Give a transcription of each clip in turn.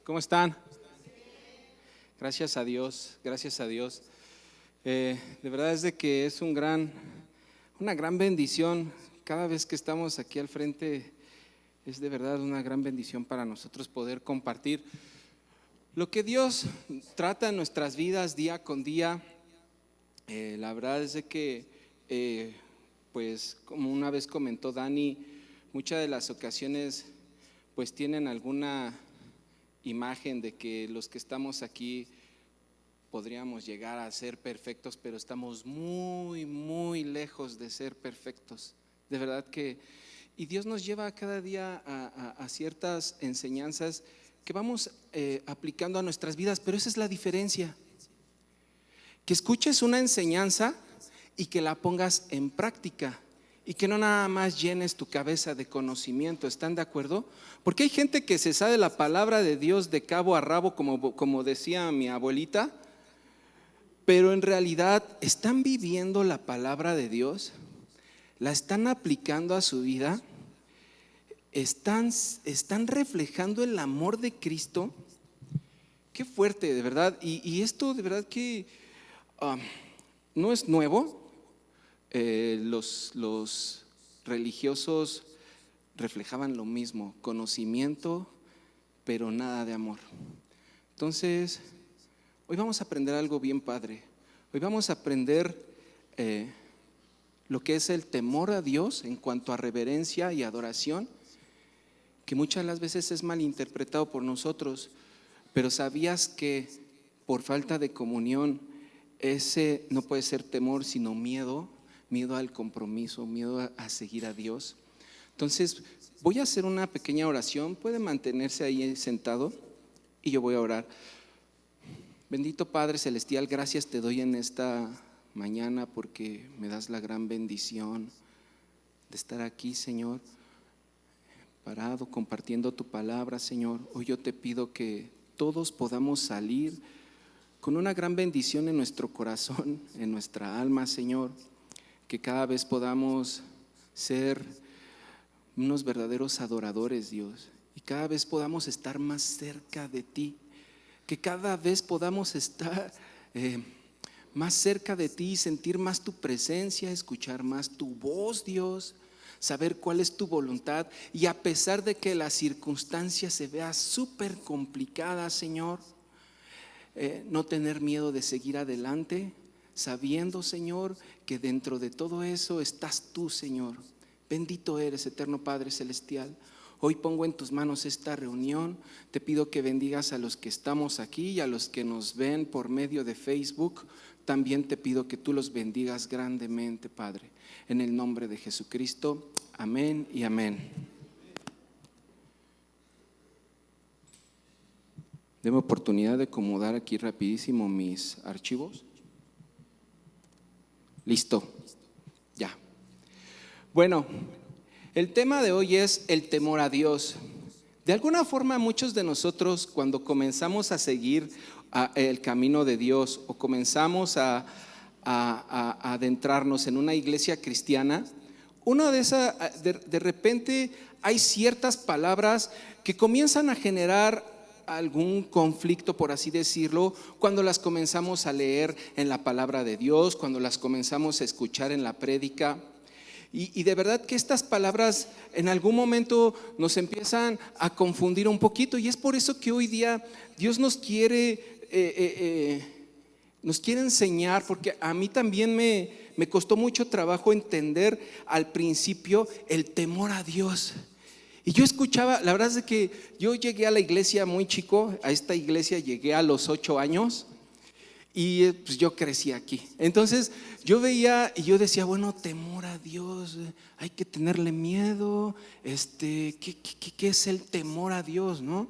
¿Cómo están? Gracias a Dios, gracias a Dios. De verdad es de que es una gran bendición. Cada vez que estamos aquí al frente es de verdad una gran bendición para nosotros poder compartir lo que Dios trata en nuestras vidas día con día. La verdad es de que, pues como una vez comentó Dani, muchas de las ocasiones pues tienen alguna imagen de que los que estamos aquí podríamos llegar a ser perfectos, pero estamos muy, muy lejos de ser perfectos. De verdad que, y Dios nos lleva cada día a ciertas enseñanzas que vamos aplicando a nuestras vidas, pero esa es la diferencia. Que escuches una enseñanza y que la pongas en práctica. Y que no nada más llenes tu cabeza de conocimiento. ¿Están de acuerdo? Porque hay gente que se sabe la palabra de Dios de cabo a rabo, como decía mi abuelita, pero en realidad ¿están viviendo la palabra de Dios? ¿La están aplicando a su vida? ¿Están reflejando el amor de Cristo? Qué fuerte, de verdad. Y esto de verdad que no es nuevo. Los religiosos reflejaban lo mismo, conocimiento, pero nada de amor. Entonces, hoy vamos a aprender algo bien padre. Hoy vamos a aprender lo que es el temor a Dios en cuanto a reverencia y adoración, que muchas de las veces es malinterpretado por nosotros. Pero ¿sabías que por falta de comunión ese no puede ser temor sino miedo? Miedo al compromiso, miedo a seguir a Dios. Entonces voy a hacer una pequeña oración. Puede mantenerse ahí sentado y yo voy a orar. Bendito Padre Celestial, gracias te doy en esta mañana porque me das la gran bendición de estar aquí, Señor, parado compartiendo tu palabra, Señor. Hoy yo te pido que todos podamos salir con una gran bendición en nuestro corazón, en nuestra alma, Señor. Que cada vez podamos ser unos verdaderos adoradores, Dios, y cada vez podamos estar más cerca de ti, que cada vez podamos estar más cerca de ti y sentir más tu presencia, escuchar más tu voz, Dios, saber cuál es tu voluntad, y a pesar de que la circunstancia se vea súper complicada, Señor, no tener miedo de seguir adelante, sabiendo, Señor, que dentro de todo eso estás tú, Señor. Bendito eres, eterno Padre Celestial. Hoy pongo en tus manos esta reunión. Te pido que bendigas a los que estamos aquí y a los que nos ven por medio de Facebook. También te pido que tú los bendigas grandemente, Padre. En el nombre de Jesucristo, amén y amén. Deme oportunidad de acomodar aquí rapidísimo mis archivos. Listo, ya. Bueno, el tema de hoy es el temor a Dios. De alguna forma muchos de nosotros cuando comenzamos a seguir el camino de Dios o comenzamos a adentrarnos en una iglesia cristiana, de repente hay ciertas palabras que comienzan a generar algún conflicto, por así decirlo, cuando las comenzamos a leer en la palabra de Dios, cuando las comenzamos a escuchar en la prédica. Y de verdad que estas palabras en algún momento nos empiezan a confundir un poquito, y es por eso que hoy día Dios nos quiere enseñar, porque a mí también me costó mucho trabajo entender al principio el temor a Dios. Y yo escuchaba, la verdad es que yo llegué a la iglesia muy chico, a esta iglesia llegué a los 8 años y pues yo crecí aquí. Entonces yo veía y yo decía, bueno, temor a Dios, hay que tenerle miedo, ¿qué es el temor a Dios, no?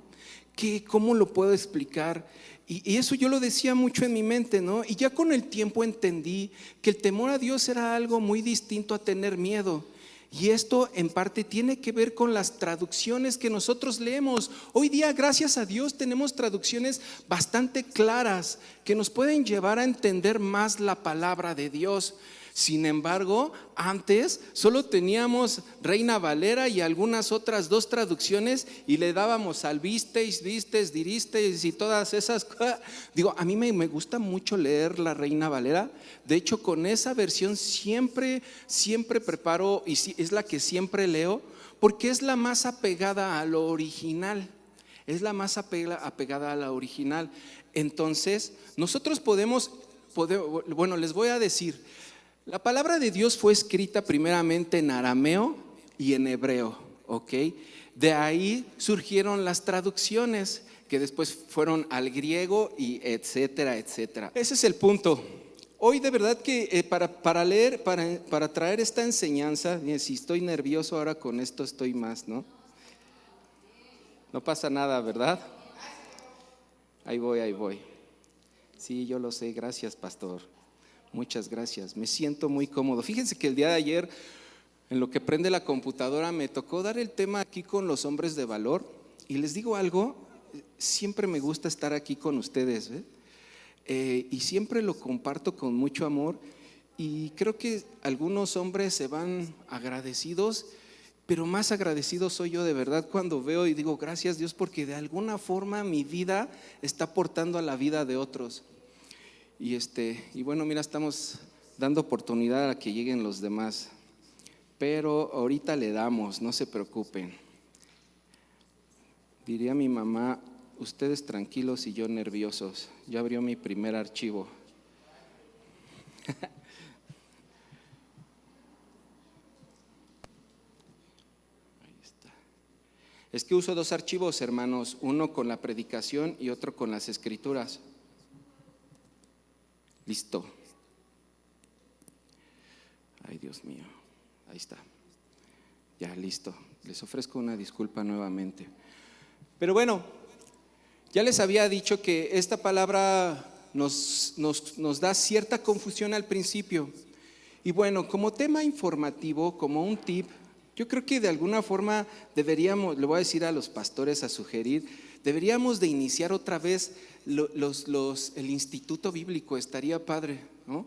¿Cómo lo puedo explicar? Y eso yo lo decía mucho en mi mente, ¿no? Y ya con el tiempo entendí que el temor a Dios era algo muy distinto a tener miedo. Y esto en parte tiene que ver con las traducciones que nosotros leemos. Hoy día, gracias a Dios, tenemos traducciones bastante claras que nos pueden llevar a entender más la palabra de Dios. Sin embargo, antes solo teníamos Reina Valera y algunas otras 2 traducciones y le dábamos al visteis, diristeis y todas esas cosas. Digo, a mí me gusta mucho leer la Reina Valera. De hecho, con esa versión siempre preparo y es la que siempre leo porque es la más apegada a lo original. Es la más apegada a la original. Entonces, nosotros podemos, bueno, les voy a decir, la palabra de Dios fue escrita primeramente en arameo y en hebreo, ¿ok? De ahí surgieron las traducciones que después fueron al griego y etcétera, etcétera. Ese es el punto. Hoy de verdad que para traer esta enseñanza, si estoy nervioso ahora con esto estoy más, ¿no? No pasa nada, ¿verdad? Ahí voy. Sí, yo lo sé, gracias, pastor. Muchas gracias, me siento muy cómodo. Fíjense que el día de ayer, en lo que prende la computadora, me tocó dar el tema aquí con los hombres de valor. Y les digo algo, siempre me gusta estar aquí con ustedes, y siempre lo comparto con mucho amor. Y creo que algunos hombres se van agradecidos, pero más agradecido soy yo de verdad cuando veo y digo gracias Dios porque de alguna forma mi vida está aportando a la vida de otros. Y bueno, mira, estamos dando oportunidad a que lleguen los demás, pero ahorita le damos, no se preocupen. Diría mi mamá, ustedes tranquilos y yo nerviosos. Ya abrió mi primer archivo. Ahí está. Es que uso 2 archivos, hermanos, uno con la predicación y otro con las escrituras. Listo. Ay, Dios mío. Ahí está. Ya, listo. Les ofrezco una disculpa nuevamente. Pero bueno, ya les había dicho que esta palabra nos da cierta confusión al principio. Y bueno, como tema informativo, como un tip, yo creo que de alguna forma deberíamos, le voy a decir a los pastores a sugerir, deberíamos de iniciar otra vez el instituto bíblico, estaría padre, ¿no?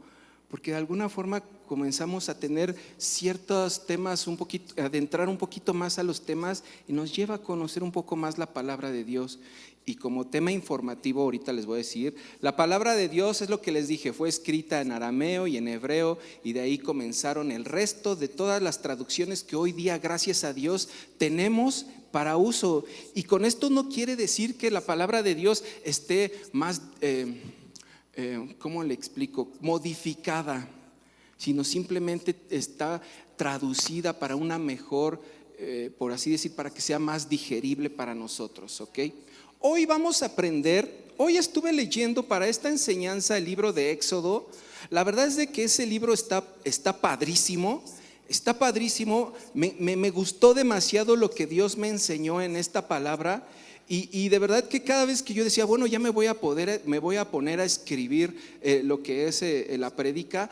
Porque de alguna forma comenzamos a tener ciertos temas un poquito, adentrar un poquito más a los temas y nos lleva a conocer un poco más la palabra de Dios. Y como tema informativo ahorita les voy a decir, la palabra de Dios es lo que les dije, fue escrita en arameo y en hebreo y de ahí comenzaron el resto de todas las traducciones que hoy día, gracias a Dios, tenemos para uso. Y con esto no quiere decir que la palabra de Dios esté más, ¿cómo le explico? Modificada, sino simplemente está traducida para una mejor, por así decir, para que sea más digerible para nosotros, ¿ok? Hoy vamos a aprender, hoy estuve leyendo para esta enseñanza el libro de Éxodo. La verdad es de que ese libro está padrísimo. Está padrísimo, me gustó demasiado lo que Dios me enseñó en esta palabra y de verdad que cada vez que yo decía, bueno, ya me voy a poner a escribir lo que es la prédica,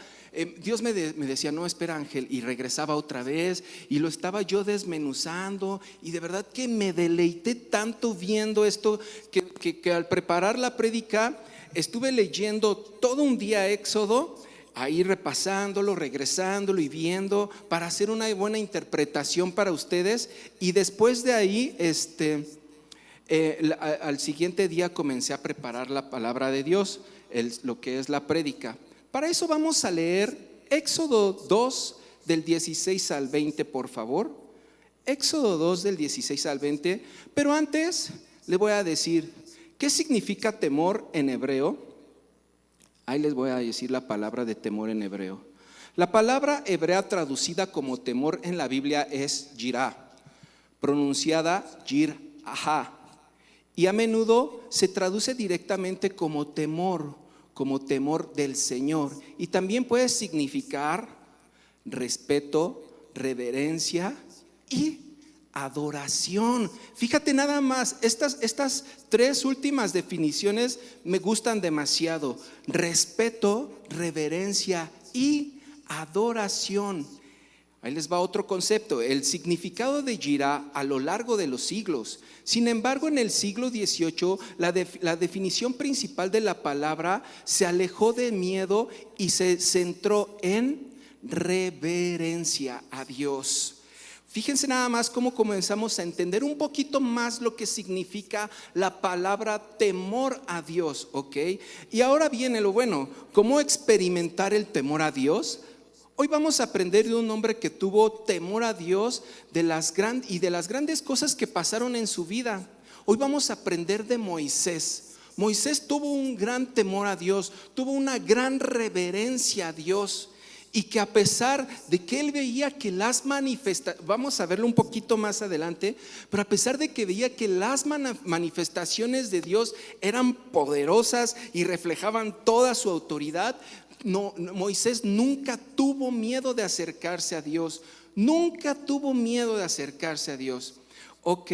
Dios me decía, no, espera Ángel, y regresaba otra vez y lo estaba yo desmenuzando y de verdad que me deleité tanto viendo esto que al preparar la prédica estuve leyendo todo un día Éxodo, ahí repasándolo, regresándolo y viendo para hacer una buena interpretación para ustedes. Y después de ahí, al siguiente día comencé a preparar la palabra de Dios, lo que es la prédica. Para eso vamos a leer Éxodo 2 del 16 al 20, por favor. Éxodo 2 del 16 al 20. Pero antes le voy a decir, ¿qué significa temor en hebreo? Ahí les voy a decir la palabra de temor en hebreo. La palabra hebrea traducida como temor en la Biblia es yirá, pronunciada yirah, y a menudo se traduce directamente como temor del Señor. Y también puede significar respeto, reverencia y adoración. Fíjate nada más, estas 3 últimas definiciones me gustan demasiado: respeto, reverencia y adoración. Ahí les va otro concepto, el significado de yirá a lo largo de los siglos. Sin embargo, en el siglo XVIII, la definición principal de la palabra se alejó de miedo y se centró en reverencia a Dios. Fíjense nada más cómo comenzamos a entender un poquito más lo que significa la palabra temor a Dios, ¿ok? Y ahora viene lo bueno, ¿cómo experimentar el temor a Dios? Hoy vamos a aprender de un hombre que tuvo temor a Dios de las grandes cosas que pasaron en su vida. Hoy vamos a aprender de Moisés. Moisés tuvo un gran temor a Dios, tuvo una gran reverencia a Dios. Y que a pesar de que él veía que las manifestaciones, vamos a verlo un poquito más adelante, pero a pesar de que veía que las manifestaciones de Dios eran poderosas y reflejaban toda su autoridad, Moisés nunca tuvo miedo de acercarse a Dios, nunca tuvo miedo de acercarse a Dios. Ok,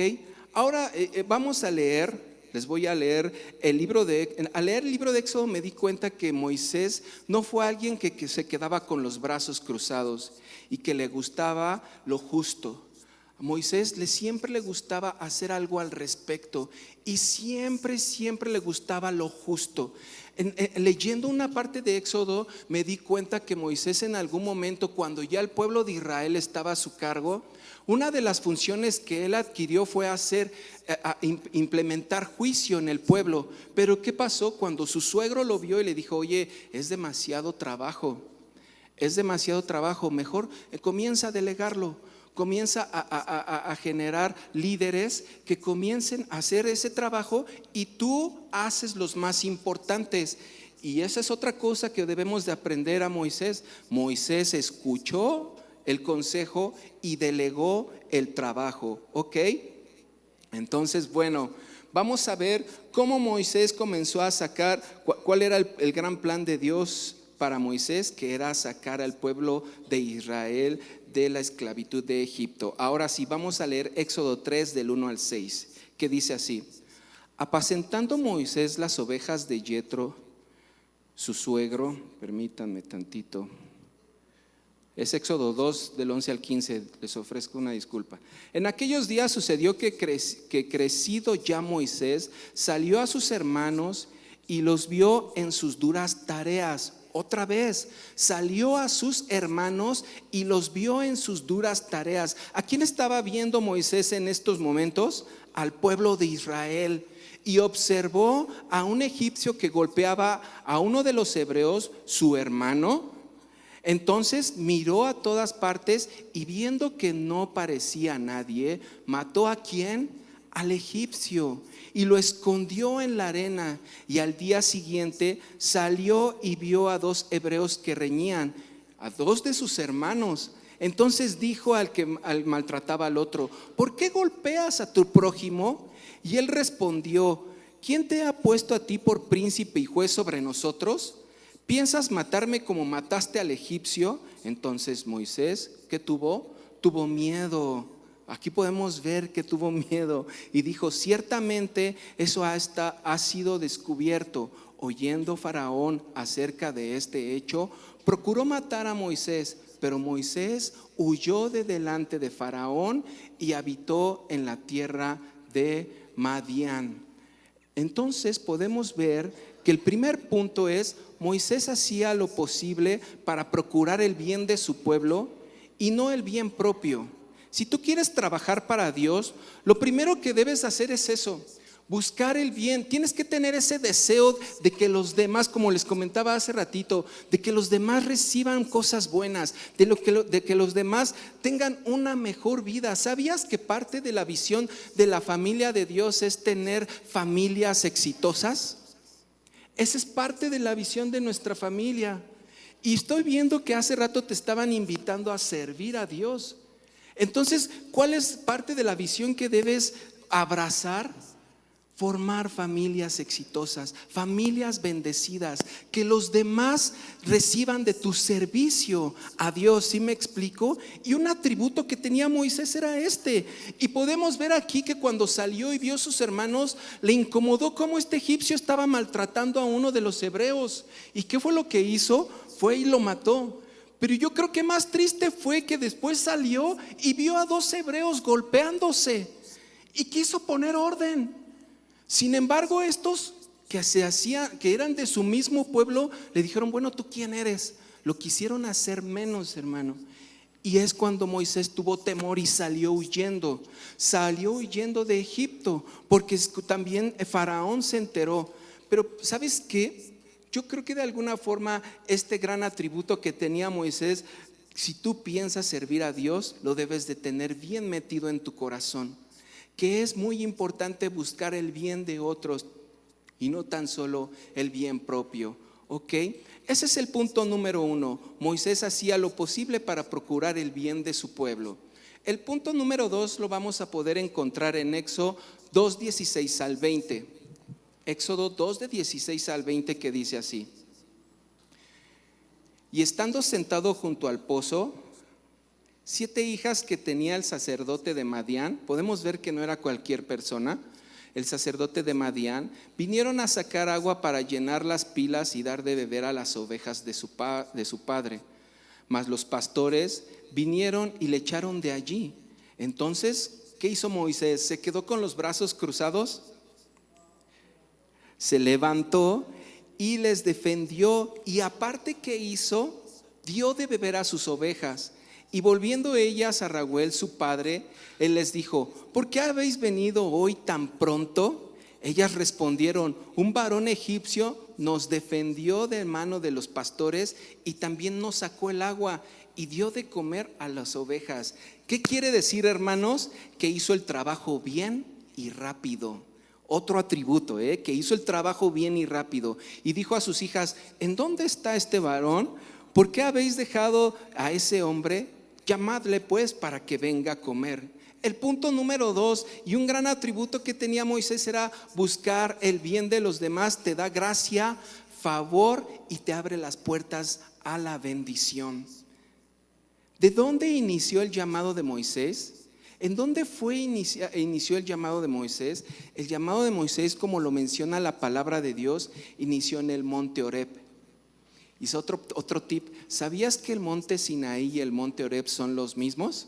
ahora vamos a leer. Les voy a leer al leer el libro de Éxodo me di cuenta que Moisés no fue alguien que se quedaba con los brazos cruzados y que le gustaba lo justo. A Moisés siempre le gustaba hacer algo al respecto y siempre le gustaba lo justo. Leyendo una parte de Éxodo me di cuenta que Moisés en algún momento, cuando ya el pueblo de Israel estaba a su cargo, una de las funciones que él adquirió fue implementar juicio en el pueblo. Pero ¿qué pasó? Cuando su suegro lo vio y le dijo: oye, es demasiado trabajo, mejor comienza a delegarlo. Comienza a generar líderes que comiencen a hacer ese trabajo y tú haces los más importantes. Y esa es otra cosa que debemos de aprender a Moisés. Moisés escuchó el consejo y delegó el trabajo, ¿ok? Entonces, bueno, vamos a ver cómo Moisés comenzó a sacar, cuál era el gran plan de Dios para Moisés, que era sacar al pueblo de Israel de la esclavitud de Egipto. Ahora sí, vamos a leer Éxodo 3 del 1 al 6, que dice así: apacentando Moisés las ovejas de Yetro, su suegro, permítanme tantito. Es Éxodo 2 del 11 al 15, les ofrezco una disculpa. En aquellos días sucedió que crecido ya Moisés salió a sus hermanos y los vio en sus duras tareas. Otra vez, salió a sus hermanos y los vio en sus duras tareas. ¿A quién estaba viendo Moisés en estos momentos? Al pueblo de Israel. Y observó a un egipcio que golpeaba a uno de los hebreos, su hermano. Entonces miró a todas partes y viendo que no parecía a nadie, mató ¿a quién? Al egipcio, y lo escondió en la arena. Y al día siguiente salió y vio a dos hebreos que reñían, a dos de sus hermanos. Entonces dijo al que maltrataba al otro: ¿por qué golpeas a tu prójimo? Y él respondió: ¿quién te ha puesto a ti por príncipe y juez sobre nosotros? ¿Piensas matarme como mataste al egipcio? Entonces Moisés, ¿qué tuvo? Tuvo miedo. Aquí podemos ver que tuvo miedo y dijo: ciertamente eso ha sido descubierto. Oyendo Faraón acerca de este hecho, procuró matar a Moisés, pero Moisés huyó de delante de Faraón y habitó en la tierra de Madián. Entonces podemos ver que el primer punto es: Moisés hacía lo posible para procurar el bien de su pueblo y no el bien propio. Si tú quieres trabajar para Dios, lo primero que debes hacer es eso: buscar el bien. Tienes que tener ese deseo de que los demás, como les comentaba hace ratito, de que los demás reciban cosas buenas, de que los demás tengan una mejor vida. ¿Sabías que parte de la visión de la familia de Dios es tener familias exitosas? Esa es parte de la visión de nuestra familia. Y estoy viendo que hace rato te estaban invitando a servir a Dios. Entonces, ¿cuál es parte de la visión que debes abrazar? Formar familias exitosas, familias bendecidas, que los demás reciban de tu servicio a Dios. ¿Sí me explico? Y un atributo que tenía Moisés era este. Y podemos ver aquí que cuando salió y vio a sus hermanos, le incomodó cómo este egipcio estaba maltratando a uno de los hebreos. ¿Y qué fue lo que hizo? Fue y lo mató. Pero yo creo que más triste fue que después salió y vio a dos hebreos golpeándose y quiso poner orden. Sin embargo, estos que eran de su mismo pueblo, le dijeron: bueno, ¿tú quién eres? Lo quisieron hacer menos, hermano. Y es cuando Moisés tuvo temor y salió huyendo. Salió huyendo de Egipto, porque también Faraón se enteró. Pero ¿sabes qué? Yo creo que de alguna forma este gran atributo que tenía Moisés, si tú piensas servir a Dios, lo debes de tener bien metido en tu corazón. Que es muy importante buscar el bien de otros y no tan solo el bien propio. ¿Ok? Ese es el punto número 1. Moisés hacía lo posible para procurar el bien de su pueblo. El punto número 2 lo vamos a poder encontrar en Éxodo 2:16 al 20. Éxodo 2 de 16 al 20, que dice así: y estando sentado junto al pozo, 7 hijas que tenía el sacerdote de Madián, podemos ver que no era cualquier persona, el sacerdote de Madián, vinieron a sacar agua para llenar las pilas y dar de beber a las ovejas de su padre. Mas los pastores vinieron y le echaron de allí. Entonces, ¿qué hizo Moisés? ¿Se quedó con los brazos cruzados? Se levantó y les defendió, y aparte, ¿qué hizo? Dio de beber a sus ovejas. Y volviendo ellas a Raguel su padre, él les dijo: ¿por qué habéis venido hoy tan pronto? Ellas respondieron: un varón egipcio nos defendió de mano de los pastores y también nos sacó el agua y dio de comer a las ovejas. ¿Qué quiere decir, hermanos? Que hizo el trabajo bien y rápido. Otro atributo, que hizo el trabajo bien y rápido. Y dijo a sus hijas: ¿en dónde está este varón? ¿Por qué habéis dejado a ese hombre? Llamadle pues para que venga a comer. El punto número 2, y un gran atributo que tenía Moisés, era buscar el bien de los demás. Te da gracia, favor y te abre las puertas a la bendición. ¿De dónde inició el llamado de Moisés? ¿En dónde inició el llamado de Moisés? El llamado de Moisés, como lo menciona la palabra de Dios, inició en el monte Horeb. Y otro tip: ¿sabías que el monte Sinaí y el monte Horeb son los mismos?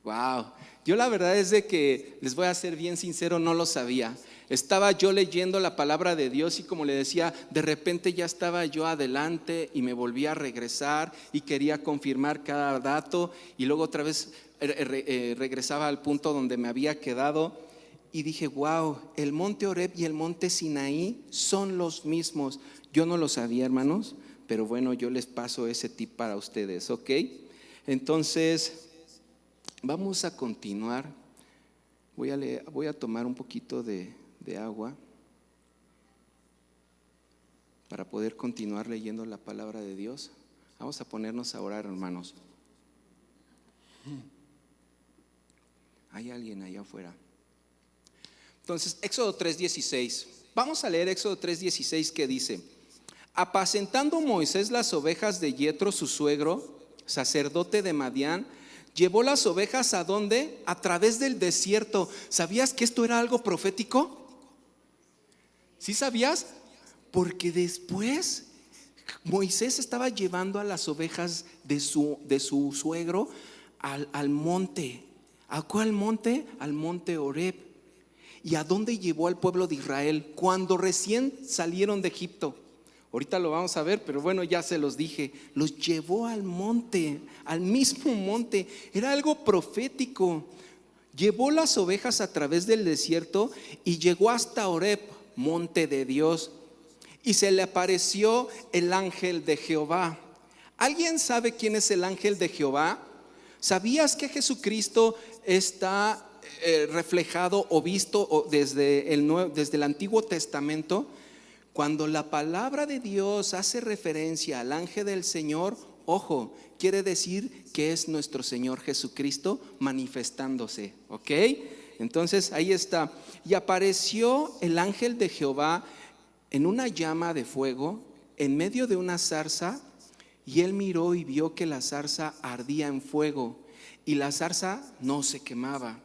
Wow, yo la verdad es de que, les voy a ser bien sincero, no lo sabía. Estaba yo leyendo la palabra de Dios y, como le decía, de repente ya estaba yo adelante y me volví a regresar y quería confirmar cada dato, y luego otra vez regresaba al punto donde me había quedado y dije: wow, el monte Horeb y el monte Sinaí son los mismos. Yo no lo sabía, hermanos, pero bueno, yo les paso ese tip para ustedes, ¿ok? Entonces, vamos a continuar. Voy a tomar un poquito de agua para poder continuar leyendo la palabra de Dios. Vamos a ponernos a orar, hermanos. Hay alguien allá afuera. Entonces, Éxodo 3:16. Vamos a leer Éxodo 3:16, que dice: apacentando Moisés las ovejas de Yetro su suegro, sacerdote de Madián, llevó las ovejas ¿a dónde? A través del desierto. ¿Sabías que esto era algo profético? ¿Sí sabías? Porque después Moisés estaba llevando a las ovejas de su suegro al monte. ¿A cuál monte? Al monte Horeb. ¿Y a dónde llevó al pueblo de Israel cuando recién salieron de Egipto? Ahorita lo vamos a ver, pero bueno, ya se los dije. Los llevó al monte, al mismo monte. Era algo profético. Llevó las ovejas a través del desierto y llegó hasta Horeb, monte de Dios. Y se le apareció el ángel de Jehová. ¿Alguien sabe quién es el ángel de Jehová? ¿Sabías que Jesucristo está reflejado o visto desde el Antiguo Testamento? Cuando la palabra de Dios hace referencia al ángel del Señor, ojo, quiere decir que es nuestro Señor Jesucristo manifestándose, ¿ok? Entonces ahí está. Y apareció el ángel de Jehová en una llama de fuego en medio de una zarza, y él miró y vio que la zarza ardía en fuego y la zarza no se quemaba.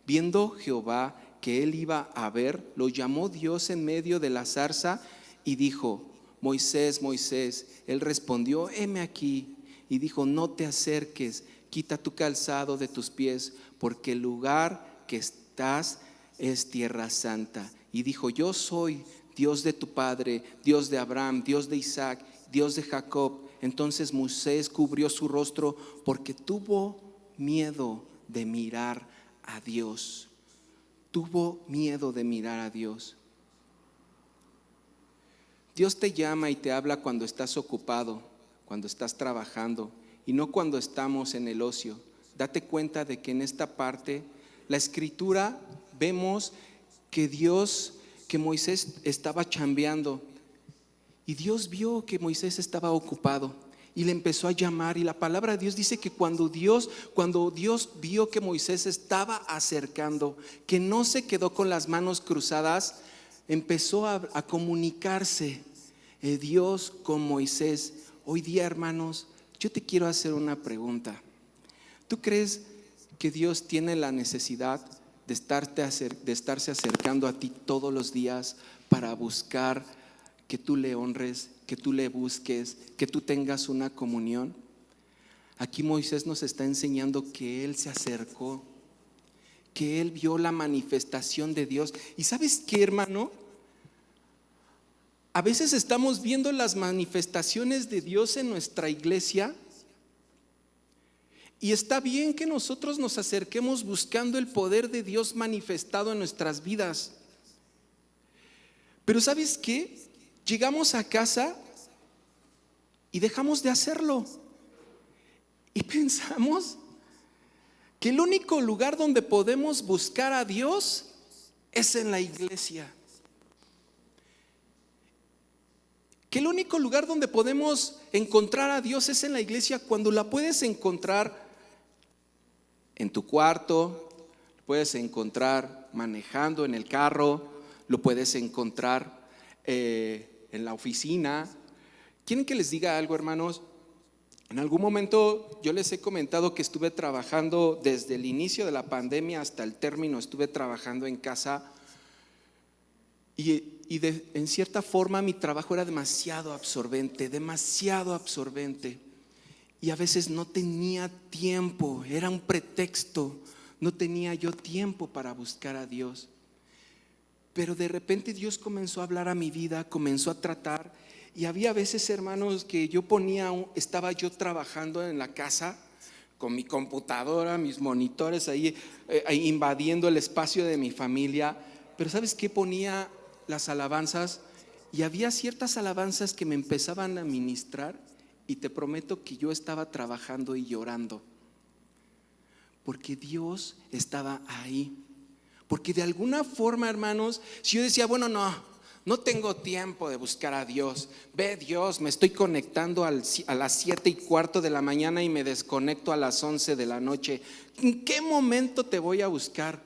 Viendo Jehová que él iba a ver, lo llamó Dios en medio de la zarza y dijo: Moisés, Moisés. Él respondió: heme aquí. Y dijo: no te acerques, quita tu calzado de tus pies, porque el lugar que estás es tierra santa. Y dijo: yo soy Dios de tu padre, Dios de Abraham, Dios de Isaac, Dios de Jacob. Entonces Moisés cubrió su rostro porque tuvo miedo de mirar a Dios. Tuvo miedo de mirar a Dios. Dios te llama y te habla cuando estás ocupado, cuando estás trabajando y no cuando estamos en el ocio. Date cuenta de que en esta parte, la escritura, vemos que Moisés estaba chambeando y Dios vio que Moisés estaba ocupado y le empezó a llamar, y la palabra de Dios dice que cuando Dios vio que Moisés estaba acercando, que no se quedó con las manos cruzadas, empezó a comunicarse Dios con Moisés. Hoy día, hermanos, yo te quiero hacer una pregunta. ¿Tú crees que Dios tiene la necesidad de estarse acercando a ti todos los días para buscar que tú le honres, que tú le busques, que tú tengas una comunión? Aquí Moisés nos está enseñando que él se acercó, que él vio la manifestación de Dios. ¿Y sabes qué, hermano? A veces estamos viendo las manifestaciones de Dios en nuestra iglesia, y está bien que nosotros nos acerquemos buscando el poder de Dios manifestado en nuestras vidas. Pero ¿sabes qué? Llegamos a casa y dejamos de hacerlo. Y pensamos que el único lugar donde podemos buscar a Dios es en la iglesia. Que el único lugar donde podemos encontrar a Dios es en la iglesia, cuando la puedes encontrar en tu cuarto, lo puedes encontrar manejando en el carro, lo puedes encontrar en la oficina. ¿Quieren que les diga algo, hermanos? En algún momento yo les he comentado que estuve trabajando desde el inicio de la pandemia hasta el término, estuve trabajando en casa. En cierta forma mi trabajo era demasiado absorbente. Y a veces no tenía tiempo, era un pretexto. No tenía yo tiempo para buscar a Dios. Pero de repente Dios comenzó a hablar a mi vida, comenzó a tratar. Y había veces, hermanos, que estaba yo trabajando en la casa con mi computadora, mis monitores ahí invadiendo el espacio de mi familia. Pero ¿sabes qué? Ponía las alabanzas, y había ciertas alabanzas que me empezaban a ministrar, y te prometo que yo estaba trabajando y llorando, porque Dios estaba ahí. Porque de alguna forma, hermanos, si yo decía, bueno, no tengo tiempo de buscar a Dios. Ve, Dios, me estoy conectando a las 7:15 de la mañana y me desconecto a las 11 de la noche. ¿En qué momento te voy a buscar?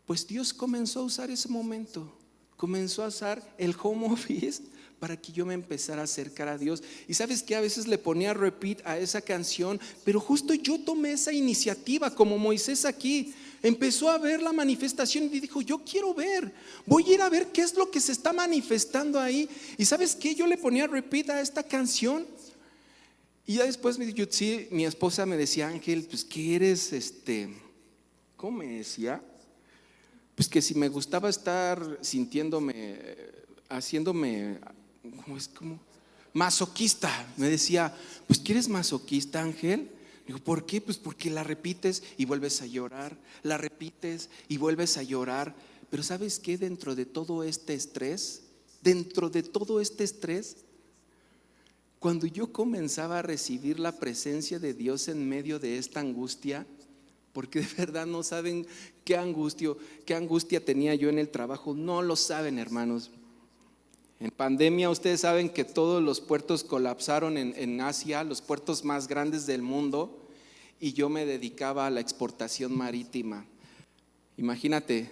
Pues Dios comenzó a usar ese momento, comenzó a usar el home office para que yo me empezara a acercar a Dios. Y sabes que a veces le ponía repeat a esa canción, pero justo yo tomé esa iniciativa, como Moisés aquí. Empezó a ver la manifestación y dijo, yo quiero ver, voy a ir a ver qué es lo que se está manifestando ahí. Y sabes qué, yo le ponía repeat a esta canción. Y ya después mi esposa me decía, Ángel, pues ¿qué eres? ¿Cómo me decía? Pues que si me gustaba estar haciéndome, como masoquista. Me decía, pues ¿quieres masoquista, Ángel? Digo, ¿por qué? Pues porque la repites y vuelves a llorar, la repites y vuelves a llorar. Pero ¿sabes qué? Dentro de todo este estrés, cuando yo comenzaba a recibir la presencia de Dios en medio de esta angustia, porque de verdad no saben qué angustia tenía yo en el trabajo, no lo saben, hermanos. En pandemia ustedes saben que todos los puertos colapsaron en Asia, los puertos más grandes del mundo, y yo me dedicaba a la exportación marítima. Imagínate,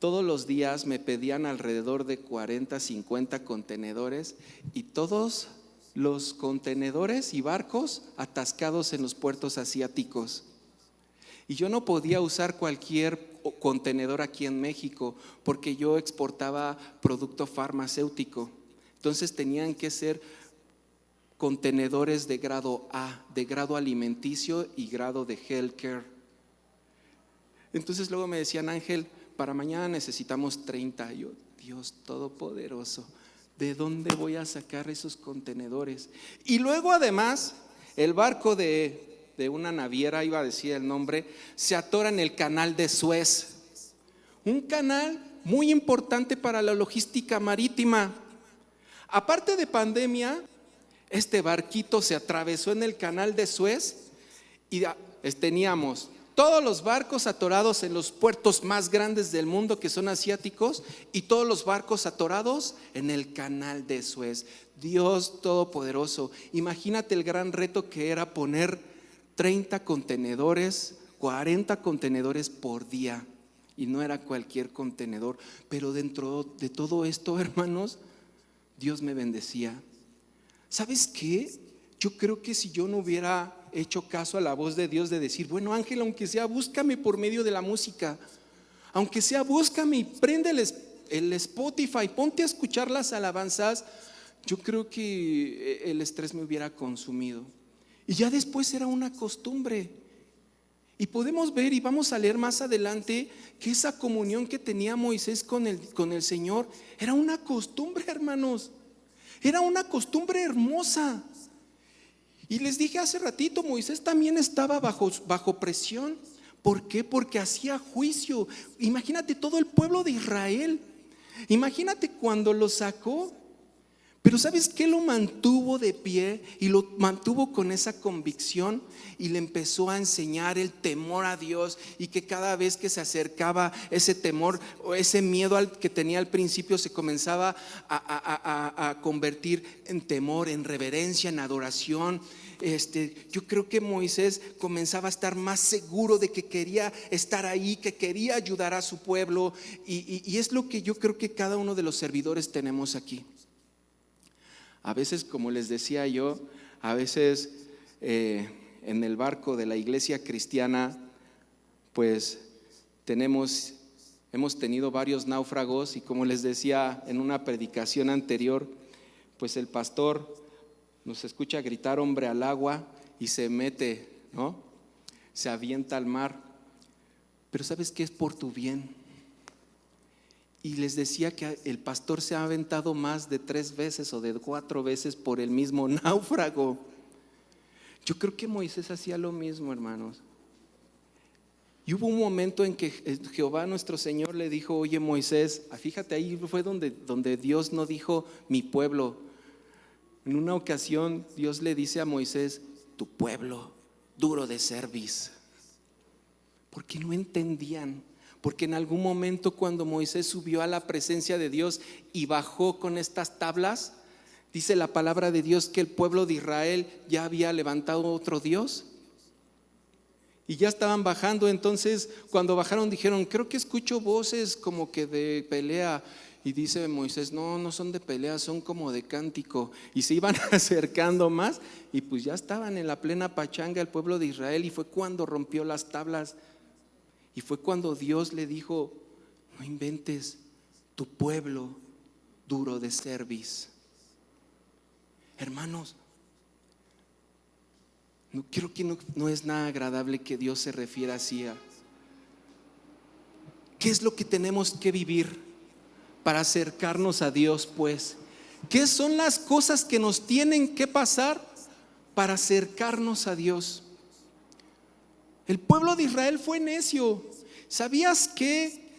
todos los días me pedían alrededor de 40, 50 contenedores, y todos los contenedores y barcos atascados en los puertos asiáticos. Y yo no podía usar cualquier contenedor aquí en México, porque yo exportaba producto farmacéutico. Entonces tenían que ser contenedores de grado A, de grado alimenticio y grado de healthcare. Entonces luego me decían, Ángel, para mañana necesitamos 30. Yo, Dios todopoderoso, ¿de dónde voy a sacar esos contenedores? Y luego además, el barco de una naviera, iba a decir el nombre, se atora en el canal de Suez. Un canal muy importante para la logística marítima. Aparte de pandemia, este barquito se atravesó en el canal de Suez y teníamos todos los barcos atorados en los puertos más grandes del mundo, que son asiáticos, y todos los barcos atorados en el canal de Suez. Dios Todopoderoso, imagínate el gran reto que era poner 30 contenedores, 40 contenedores por día. Y no era cualquier contenedor, pero dentro de todo esto, hermanos, Dios me bendecía. ¿Sabes qué? Yo creo que si yo no hubiera hecho caso a la voz de Dios de decir, bueno, Ángel, aunque sea, búscame por medio de la música, aunque sea, búscame y prende el Spotify, ponte a escuchar las alabanzas, yo creo que el estrés me hubiera consumido. Y ya después era una costumbre. Y podemos ver y vamos a leer más adelante que esa comunión que tenía Moisés con el Señor era una costumbre, hermanos. Era una costumbre hermosa. Y les dije hace ratito, Moisés también estaba bajo presión. ¿Por qué? Porque hacía juicio. Imagínate todo el pueblo de Israel. Imagínate cuando lo sacó. Pero ¿sabes qué? Lo mantuvo de pie y lo mantuvo con esa convicción y le empezó a enseñar el temor a Dios, y que cada vez que se acercaba ese temor o ese miedo que tenía al principio se comenzaba a convertir en temor, en reverencia, en adoración. Yo creo que Moisés comenzaba a estar más seguro de que quería estar ahí, que quería ayudar a su pueblo, y es lo que yo creo que cada uno de los servidores tenemos aquí. A veces, como les decía yo, a veces en el barco de la iglesia cristiana, pues hemos tenido varios náufragos, y como les decía en una predicación anterior, pues el pastor nos escucha gritar hombre al agua y se mete, ¿no? Se avienta al mar. Pero ¿sabes qué? Es por tu bien. Y les decía que el pastor se ha aventado más de 3 veces o de 4 veces por el mismo náufrago. Yo creo que Moisés hacía lo mismo, hermanos. Y hubo un momento en que Jehová nuestro Señor le dijo, oye Moisés, fíjate, ahí fue donde Dios no dijo mi pueblo. En una ocasión Dios le dice a Moisés, tu pueblo duro de cerviz. Porque no entendían. Porque en algún momento cuando Moisés subió a la presencia de Dios y bajó con estas tablas, dice la palabra de Dios que el pueblo de Israel ya había levantado otro Dios y ya estaban bajando. Entonces cuando bajaron dijeron, creo que escucho voces como que de pelea. Y dice Moisés, no son de pelea, son como de cántico. Y se iban acercando más y pues ya estaban en la plena pachanga el pueblo de Israel, y fue cuando rompió las tablas. Y fue cuando Dios le dijo, no inventes, tu pueblo duro de cerviz. Hermanos, creo que no es nada agradable que Dios se refiera así a. ¿Qué es lo que tenemos que vivir para acercarnos a Dios, pues? ¿Qué son las cosas que nos tienen que pasar para acercarnos a Dios? El pueblo de Israel fue necio. ¿Sabías que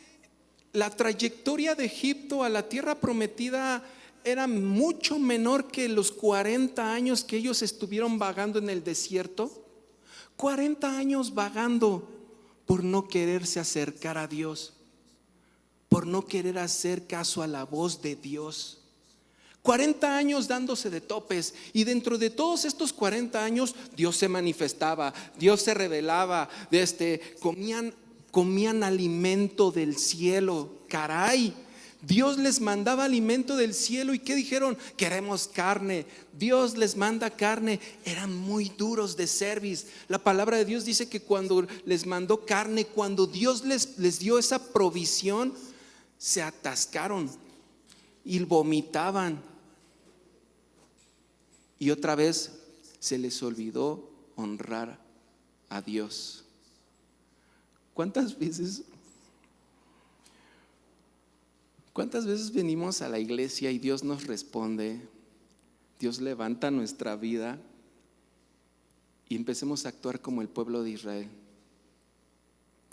la trayectoria de Egipto a la tierra prometida era mucho menor que los 40 años que ellos estuvieron vagando en el desierto? 40 años vagando por no quererse acercar a Dios, por no querer hacer caso a la voz de Dios. 40 años dándose de topes, y dentro de todos estos 40 años Dios se manifestaba, Dios se revelaba, comían alimento del cielo. Caray, Dios les mandaba alimento del cielo. ¿Y qué dijeron? Queremos carne. Dios les manda carne. Eran muy duros de cerviz. La palabra de Dios dice que cuando les mandó carne, cuando Dios les dio esa provisión, se atascaron y vomitaban. Y otra vez se les olvidó honrar a Dios. ¿Cuántas ¿Cuántas veces venimos a la iglesia y Dios nos responde? Dios levanta nuestra vida y empecemos a actuar como el pueblo de Israel.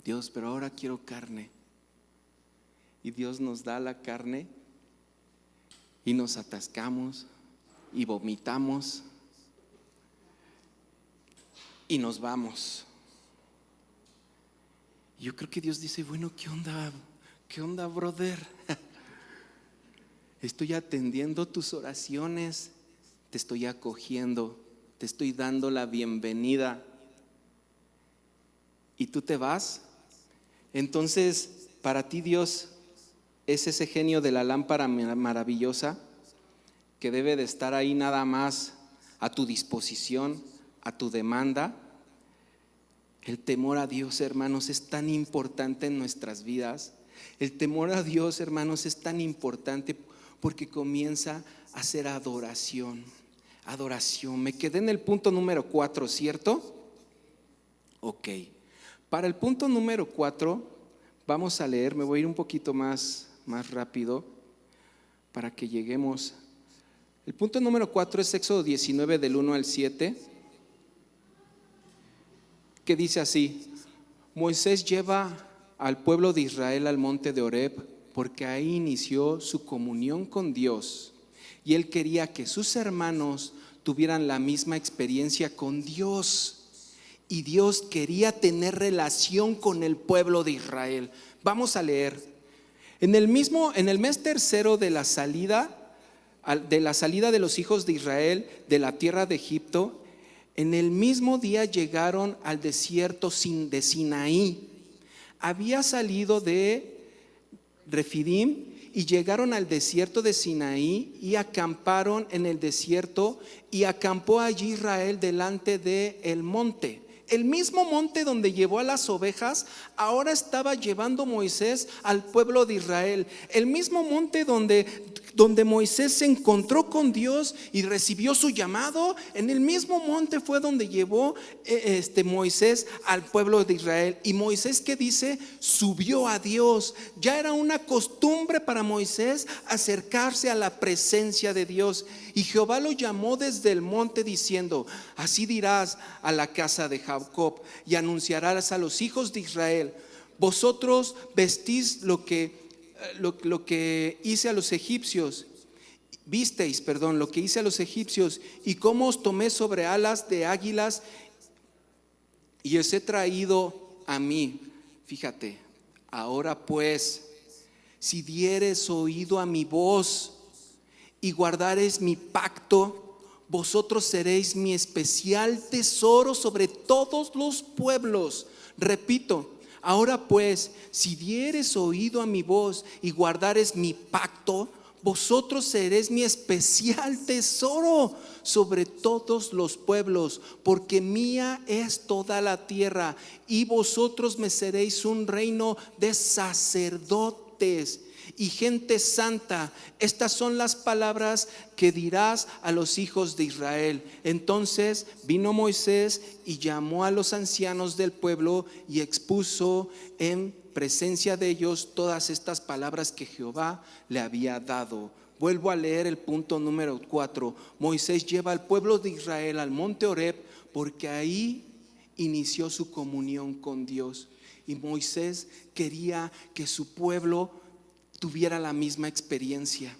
Dios, pero ahora quiero carne. Y Dios nos da la carne y nos atascamos y vomitamos y nos vamos. Yo creo que Dios dice, bueno, ¿qué onda, brother? Estoy atendiendo tus oraciones, te estoy acogiendo, te estoy dando la bienvenida. ¿Y tú te vas? Entonces, para ti Dios es ese genio de la lámpara maravillosa que debe de estar ahí nada más a tu disposición, a tu demanda. El temor a Dios, hermanos, es tan importante en nuestras vidas. El temor a Dios, hermanos, es tan importante porque comienza a ser adoración. Adoración. Me quedé en el punto número 4, ¿cierto? Ok. Para el punto número 4 vamos a leer, me voy a ir un poquito más rápido para que lleguemos. El punto número 4 es Éxodo 19 del 1 al 7, que dice así: Moisés lleva al pueblo de Israel al monte de Horeb, porque ahí inició su comunión con Dios, y él quería que sus hermanos tuvieran la misma experiencia con Dios. Y Dios quería tener relación con el pueblo de Israel. Vamos a leer. En el mes tercero de la salida de los hijos de Israel de la tierra de Egipto, en el mismo día llegaron al desierto de Sinaí. Había salido de Refidim y llegaron al desierto de Sinaí y acamparon en el desierto, y acampó allí Israel delante del monte. El mismo monte donde llevó a las ovejas, ahora estaba llevando Moisés al pueblo de Israel. El mismo monte donde Moisés se encontró con Dios y recibió su llamado, en el mismo monte fue donde llevó Moisés al pueblo de Israel. Y Moisés, ¿qué dice? Subió a Dios. Ya era una costumbre para Moisés acercarse a la presencia de Dios. Y Jehová lo llamó desde el monte diciendo: así dirás a la casa de Jacob y anunciarás a los hijos de Israel: vosotros vestís lo que hice a los egipcios, lo que hice a los egipcios, y cómo os tomé sobre alas de águilas y os he traído a mí. Fíjate, ahora pues, si dieres oído a mi voz y guardares mi pacto, vosotros seréis mi especial tesoro sobre todos los pueblos. Repito, ahora pues, si dieres oído a mi voz y guardares mi pacto, vosotros seréis mi especial tesoro sobre todos los pueblos, porque mía es toda la tierra, y vosotros me seréis un reino de sacerdotes y gente santa. Estas son las palabras que dirás a los hijos de Israel. Entonces vino Moisés y llamó a los ancianos del pueblo y expuso en presencia de ellos todas estas palabras que Jehová le había dado. Vuelvo a leer el punto número 4. Moisés lleva al pueblo de Israel al monte Horeb, porque ahí inició su comunión con Dios. Y Moisés quería que su pueblo tuviera la misma experiencia.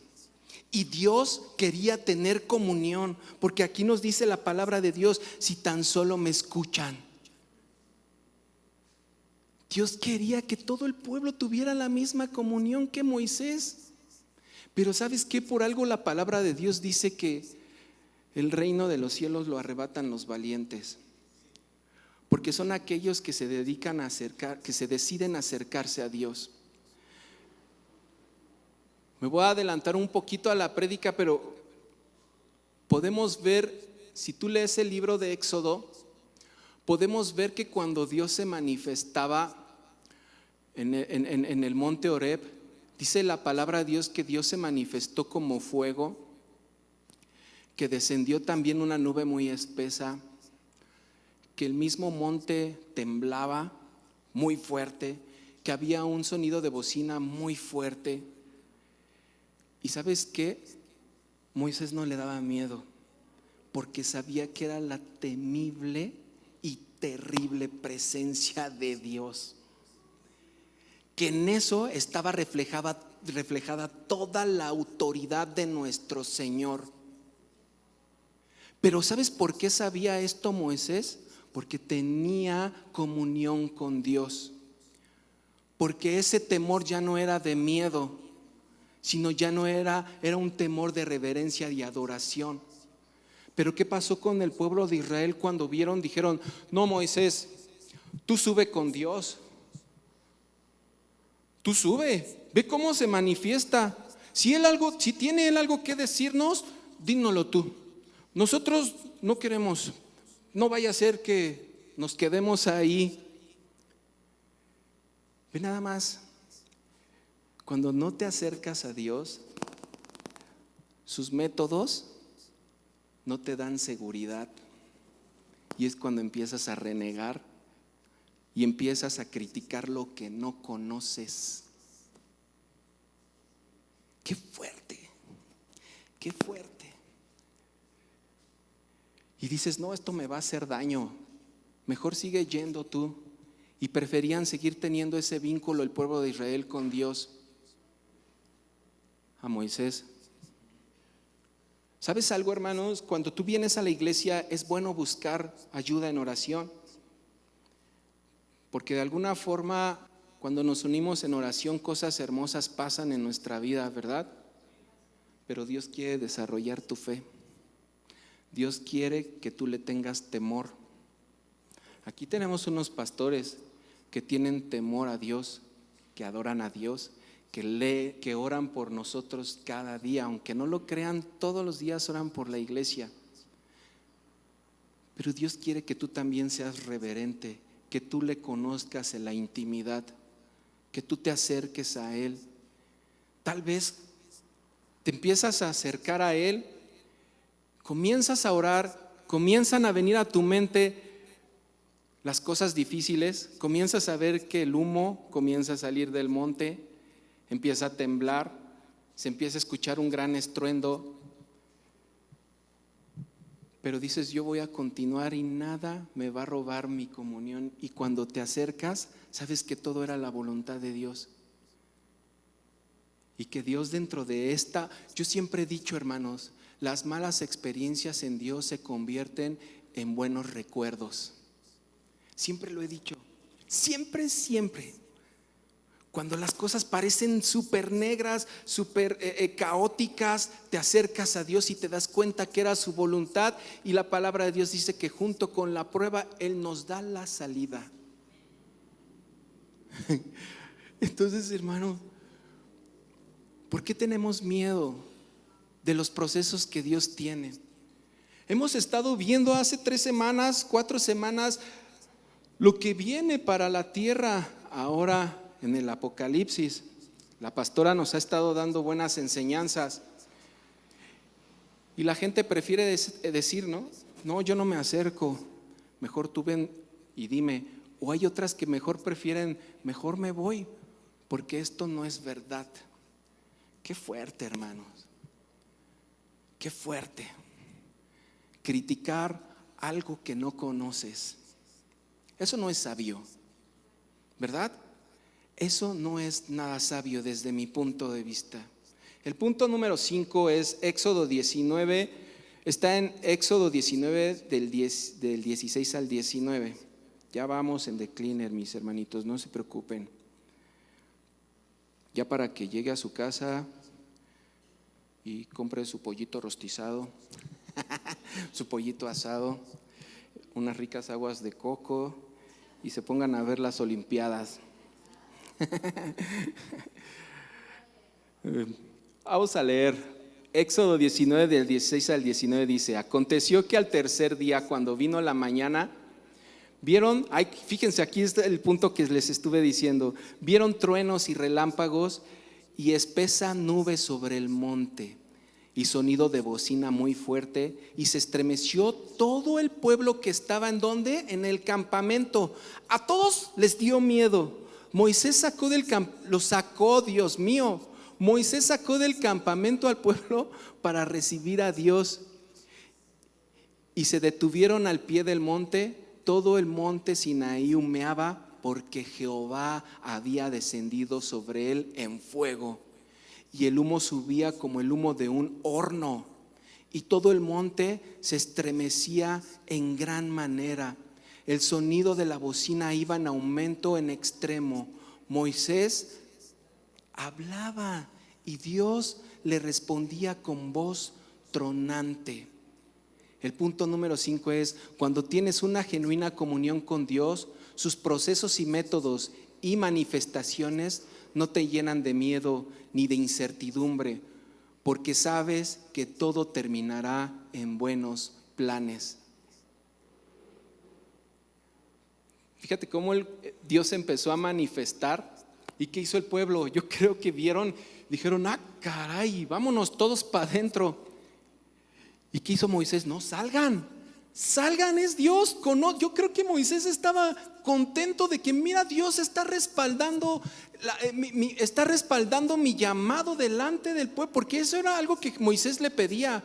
Y Dios quería tener comunión, porque aquí nos dice la palabra de Dios: si tan solo me escuchan. Dios quería que todo el pueblo tuviera la misma comunión que Moisés. Pero ¿sabes qué? Por algo la palabra de Dios dice que el reino de los cielos lo arrebatan los valientes, porque son aquellos que se dedican a que se deciden acercarse a Dios. Me voy a adelantar un poquito a la prédica, pero podemos ver, si tú lees el libro de Éxodo, podemos ver que cuando Dios se manifestaba en el monte Horeb, dice la palabra de Dios que Dios se manifestó como fuego, que descendió también una nube muy espesa, que el mismo monte temblaba muy fuerte, que había un sonido de bocina muy fuerte. ¿Y sabes qué? Moisés no le daba miedo, porque sabía que era la temible y terrible presencia de Dios, que en eso estaba reflejada toda la autoridad de nuestro Señor. Pero ¿sabes por qué sabía esto Moisés? Porque tenía comunión con Dios, porque ese temor ya no era de miedo, sino ya no era un temor de reverencia y adoración. Pero ¿qué pasó con el pueblo de Israel cuando dijeron, no, Moisés, tú sube con Dios, tú sube, ve cómo se manifiesta. Si tiene él algo que decirnos, dínoslo tú. Nosotros no queremos, no vaya a ser que nos quedemos ahí. Ve nada más, cuando no te acercas a Dios, sus métodos no te dan seguridad, y es cuando empiezas a renegar y empiezas a criticar lo que no conoces. Qué fuerte, qué fuerte. Y dices, no, esto me va a hacer daño, mejor sigue yendo tú. Y preferían seguir teniendo ese vínculo el pueblo de Israel con Dios a Moisés. ¿Sabes algo, hermanos? Cuando tú vienes a la iglesia es bueno buscar ayuda en oración, porque de alguna forma cuando nos unimos en oración cosas hermosas pasan en nuestra vida, ¿verdad? Pero Dios quiere desarrollar tu fe. Dios quiere que tú le tengas temor. Aquí tenemos unos pastores que tienen temor a Dios, que adoran a Dios, que oran por nosotros cada día, aunque no lo crean, todos los días oran por la iglesia. Pero Dios quiere que tú también seas reverente, que tú le conozcas en la intimidad, que tú te acerques a Él. Tal vez te empiezas a acercar a Él, comienzas a orar, comienzan a venir a tu mente las cosas difíciles, comienzas a ver que el humo comienza a salir del monte, empieza a temblar, se empieza a escuchar un gran estruendo, pero dices, yo voy a continuar y nada me va a robar mi comunión. Y cuando te acercas, sabes que todo era la voluntad de Dios. Y que Dios dentro de esta, yo siempre he dicho, hermanos, las malas experiencias en Dios se convierten en buenos recuerdos. Siempre lo he dicho, siempre. Cuando las cosas parecen súper negras, súper caóticas, te acercas a Dios y te das cuenta que era su voluntad, y la palabra de Dios dice que junto con la prueba Él nos da la salida. Entonces, hermano, ¿por qué tenemos miedo de los procesos que Dios tiene? Hemos estado viendo hace 3 semanas, 4 semanas, lo que viene para la tierra ahora en el Apocalipsis. La pastora nos ha estado dando buenas enseñanzas y la gente prefiere decir, no, yo no me acerco, mejor tú ven y dime. O hay otras que mejor prefieren, mejor me voy, porque esto no es verdad. Qué fuerte, hermanos, qué fuerte criticar algo que no conoces. Eso no es sabio, ¿verdad? Eso no es nada sabio desde mi punto de vista. El punto número 5 es Éxodo 19. Está en Éxodo 19 del 16 al 19. Ya vamos en decliner, mis hermanitos, no se preocupen. Ya para que llegue a su casa y compre su pollito rostizado, su pollito asado, unas ricas aguas de coco y se pongan a ver las Olimpiadas. Vamos a leer Éxodo 19 del 16 al 19. Dice: aconteció que al tercer día, cuando vino la mañana, vieron, fíjense, aquí está el punto que les estuve diciendo, vieron truenos y relámpagos y espesa nube sobre el monte y sonido de bocina muy fuerte, y se estremeció todo el pueblo que estaba en donde, en el campamento. A todos les dio miedo. Moisés lo sacó, Dios mío, Moisés sacó del campamento al pueblo para recibir a Dios y se detuvieron al pie del monte. Todo el monte Sinaí humeaba porque Jehová había descendido sobre él en fuego y el humo subía como el humo de un horno y todo el monte se estremecía en gran manera. El sonido de la bocina iba en aumento en extremo. Moisés hablaba y Dios le respondía con voz tronante. El punto número 5 es: cuando tienes una genuina comunión con Dios, sus procesos y métodos y manifestaciones no te llenan de miedo ni de incertidumbre, porque sabes que todo terminará en buenos planes. Fíjate cómo Dios empezó a manifestar. ¿Y qué hizo el pueblo? Yo creo que dijeron: caray, vámonos todos para adentro. ¿Y qué hizo Moisés? No, salgan, es Dios. Yo creo que Moisés estaba contento de que mira, Dios está respaldando mi llamado delante del pueblo, porque eso era algo que Moisés le pedía.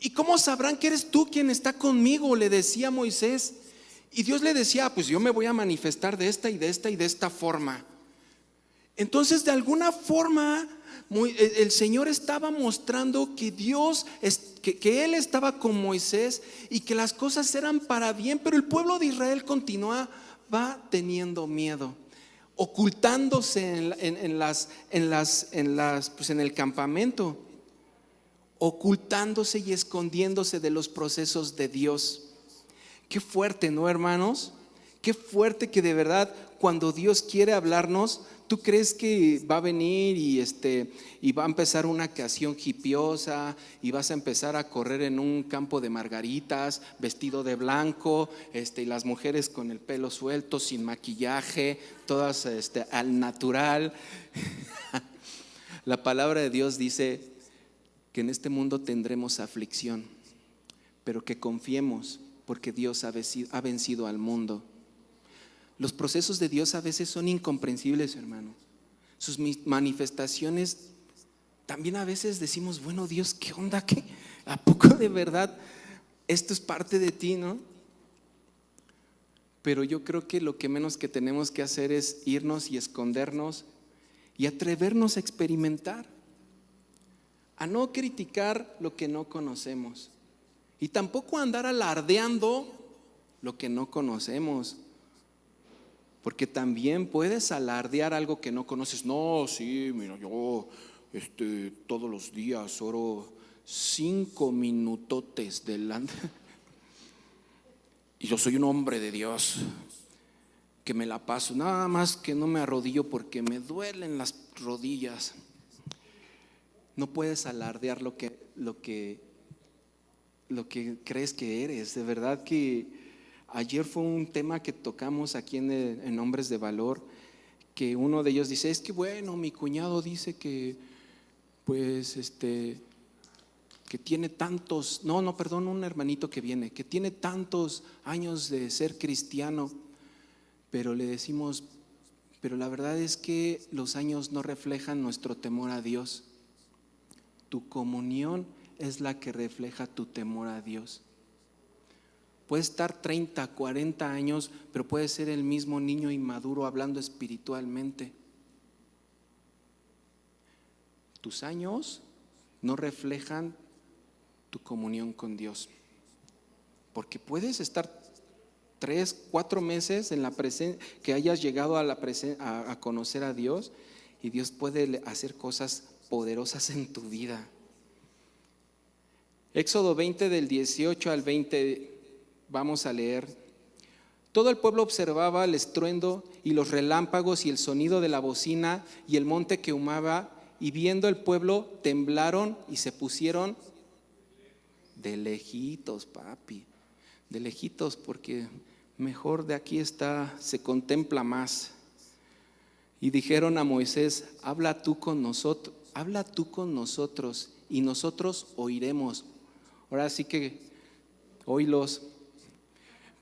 ¿Y cómo sabrán que eres tú quien está conmigo?, le decía Moisés. Y Dios le decía: pues yo me voy a manifestar de esta y de esta y de esta forma. Entonces, de alguna forma, el Señor estaba mostrando que que Él estaba con Moisés y que las cosas eran para bien, pero el pueblo de Israel continuaba teniendo miedo, ocultándose en el campamento, ocultándose y escondiéndose de los procesos de Dios. Qué fuerte, ¿no, hermanos? Qué fuerte que de verdad, cuando Dios quiere hablarnos, ¿tú crees que va a venir y va a empezar una canción hipiosa y vas a empezar a correr en un campo de margaritas, vestido de blanco, y las mujeres con el pelo suelto, sin maquillaje, todas al natural? La palabra de Dios dice que en este mundo tendremos aflicción, pero que confiemos porque Dios ha vencido al mundo. Los procesos de Dios a veces son incomprensibles, hermano. Sus manifestaciones también a veces decimos: bueno, Dios, ¿qué onda? ¿Qué? ¿A poco de verdad esto es parte de ti, no? Pero yo creo que lo que menos que tenemos que hacer es irnos y escondernos y atrevernos a experimentar, a no criticar lo que no conocemos y tampoco andar alardeando lo que no conocemos. Porque también puedes alardear algo que no conoces. No, sí, mira, yo todos los días oro 5 minutotes delante. Y yo soy un hombre de Dios que me la paso. Nada más que no me arrodillo porque me duelen las rodillas. No puedes alardear lo que crees que eres. De verdad que ayer fue un tema que tocamos aquí en Hombres de Valor, que uno de ellos dice: es que bueno, mi cuñado dice que pues que tiene tantos, perdón, un hermanito que viene, que tiene tantos años de ser cristiano, pero le decimos: pero la verdad es que los años no reflejan nuestro temor a Dios. Tu comunión es la que refleja tu temor a Dios. Puede estar 30, 40 años, pero puede ser el mismo niño inmaduro hablando espiritualmente. Tus años no reflejan tu comunión con Dios, porque puedes estar 3, 4 meses en la presencia, que hayas llegado a conocer a Dios, y Dios puede hacer cosas poderosas en tu vida. Éxodo 20 del 18 al 20. Vamos a leer. Todo el pueblo observaba el estruendo y los relámpagos y el sonido de la bocina y el monte que humaba, y viendo el pueblo temblaron y se pusieron de lejitos, papi, de lejitos, porque mejor de aquí se contempla más. Y dijeron a Moisés: habla tú con nosotros y nosotros oiremos. Ahora sí que oílos.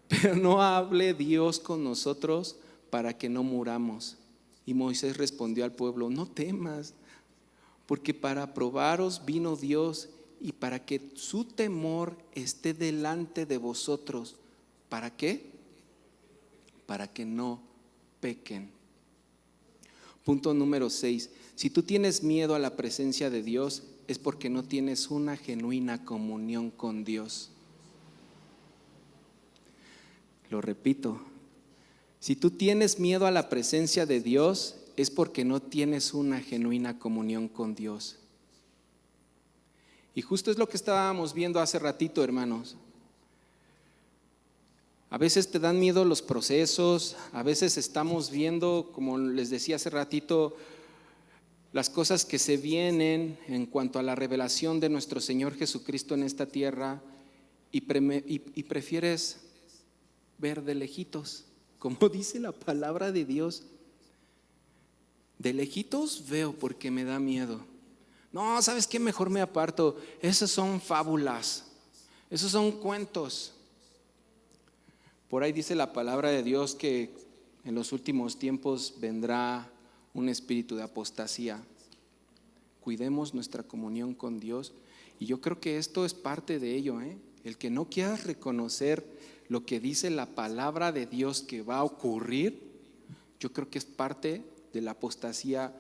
Pero no hable Dios con nosotros para que no muramos. Y Moisés respondió al pueblo: no temas, porque para probaros vino Dios y para que su temor esté delante de vosotros. ¿Para qué? Para que no pequen. Punto número 6. Si tú tienes miedo a la presencia de Dios, es porque no tienes una genuina comunión con Dios. Lo repito. Si tú tienes miedo a la presencia de Dios, es porque no tienes una genuina comunión con Dios. Y justo es lo que estábamos viendo hace ratito, hermanos. A veces te dan miedo los procesos, a veces estamos viendo, como les decía hace ratito, las cosas que se vienen en cuanto a la revelación de nuestro Señor Jesucristo en esta tierra y prefieres ver de lejitos, como dice la palabra de Dios. De lejitos veo porque me da miedo. No, ¿sabes qué? Mejor me aparto. Esas son fábulas, esos son cuentos. Por ahí dice la palabra de Dios que en los últimos tiempos vendrá un espíritu de apostasía. Cuidemos nuestra comunión con Dios. Y yo creo que esto es parte de ello, El que no quieras reconocer lo que dice la palabra de Dios que va a ocurrir, yo creo que es parte de la apostasía